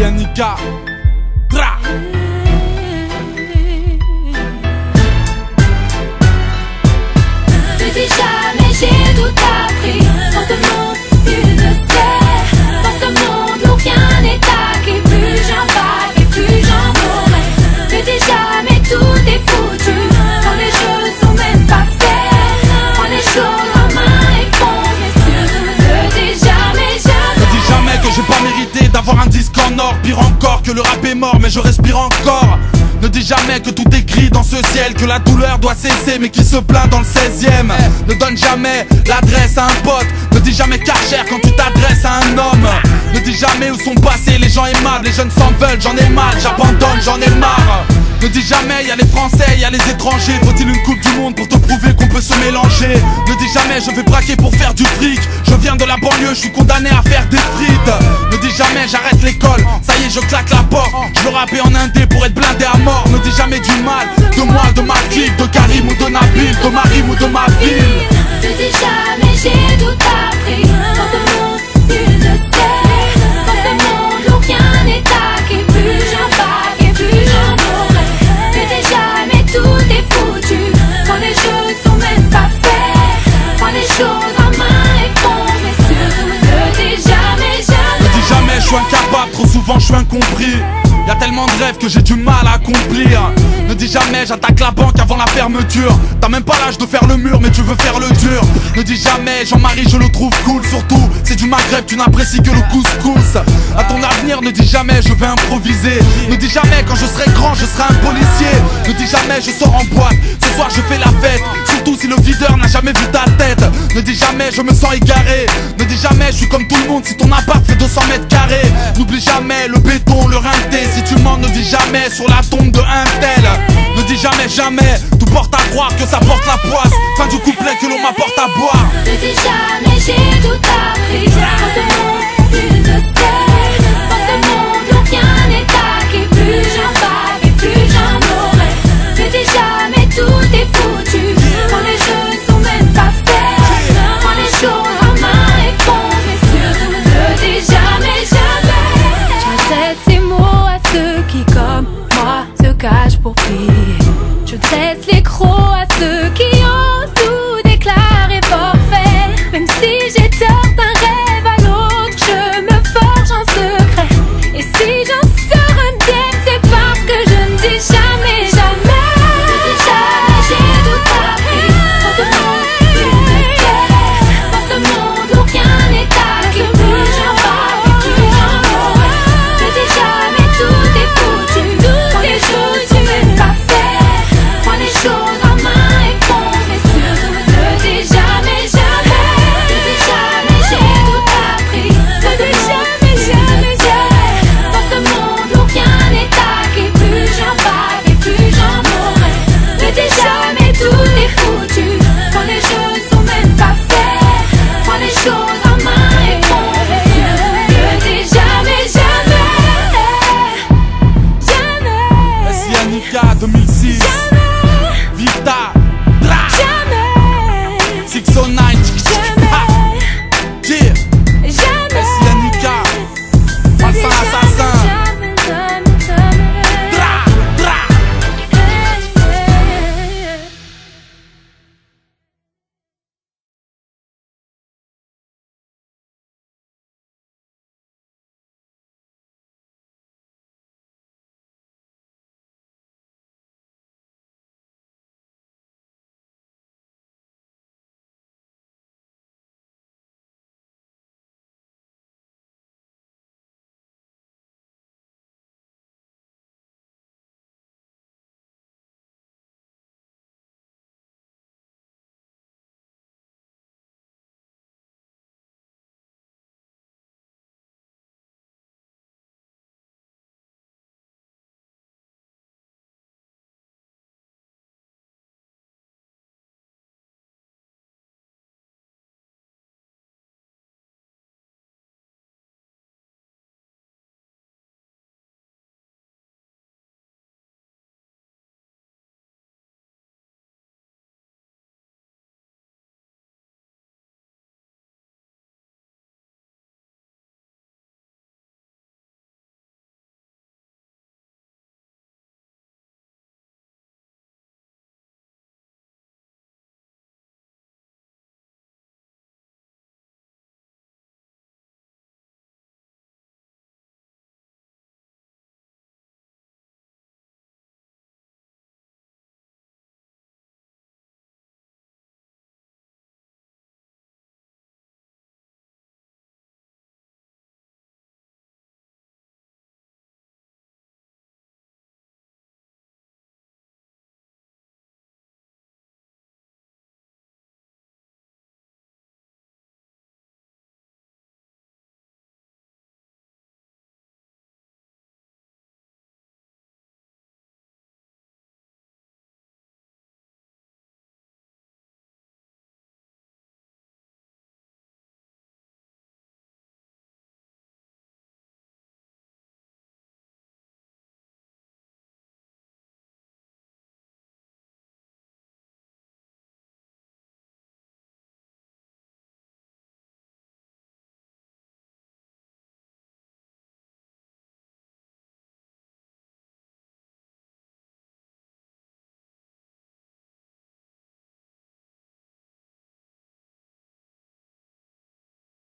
JNK. Bra. Ne dis jamais j'ai tout appris. Dans ce monde, nul ne sait. Dans ce monde où rien n'est acquis. Plus j'en vague et plus j'en mourrai. Ne dis jamais tout est foutu. Quand les jeux sont même pas faits. Prends les choses en main et fonce. Mais surtout ne dis jamais, jamais. Ne dis jamais que j'ai pas mérité d'avoir un disque en or. Pire encore que le rap est mort mais je respire encore. Ne dis jamais que tout est gris dans ce ciel, que la douleur doit cesser mais qui se plaint dans le 16e. Ne donne jamais l'adresse à un pote. Ne dis jamais Karcher quand tu t'adresses à un homme. Ne dis jamais où sont passés les gens aimables. Les jeunes s'en veulent, j'en ai mal, j'abandonne, j'en ai marre. Ne dis jamais y'a les Français, y'a les étrangers. Faut-il une coupe du monde pour te prouver qu'on peut se mélanger? Ne dis jamais je vais braquer pour faire du fric. Je viens de la banlieue, je suis condamné à faire des frites. Ne dis jamais j'arrête l'école, ça y est je claque la porte. Je veux rapper en indé pour être blindé à mort. Ne dis jamais du mal, de moi, de ma clique, de Karim ou de Nabil, de Marim ou de ma ville. Ne dis jamais j'ai tout appris. Dans ce monde, nul ne sait. Dans ce monde où rien n'est acquis. Plus j'en vague et plus j'en mourrai. Ne dis jamais tout est foutu. Quand les jeux sont même pas faits. Prends les choses en main et fonce. Mais surtout ne dis jamais, jamais. Ne dis jamais je suis incapable, trop souvent je suis incompris. Y'a tellement de rêves que j'ai du mal à accomplir. Ne dis jamais j'attaque la banque avant la fermeture. T'as même pas l'âge de faire le mur mais tu veux faire le dur. Ne dis jamais Jean-Marie je le trouve cool. Surtout c'est du Maghreb, tu n'apprécies que le couscous. À ton avenir ne dis jamais je vais improviser. Ne dis jamais quand je serai grand je serai un policier. Ne dis jamais je sors en boîte, ce soir je fais la fête. Surtout si le videur n'a jamais vu ta tête. Ne dis jamais je me sens égaré. Ne dis jamais je suis comme tout le monde si ton appart fait 200 mètres carrés. N'oublie jamais le béton, le rinté. Si tu mens ne dis jamais sur la tombe de un tel. Ne dis jamais jamais, tout porte à croire que ça porte la poisse. Fin du couplet que l'on m'apporte à boire. Ne dis jamais j'ai tout appris.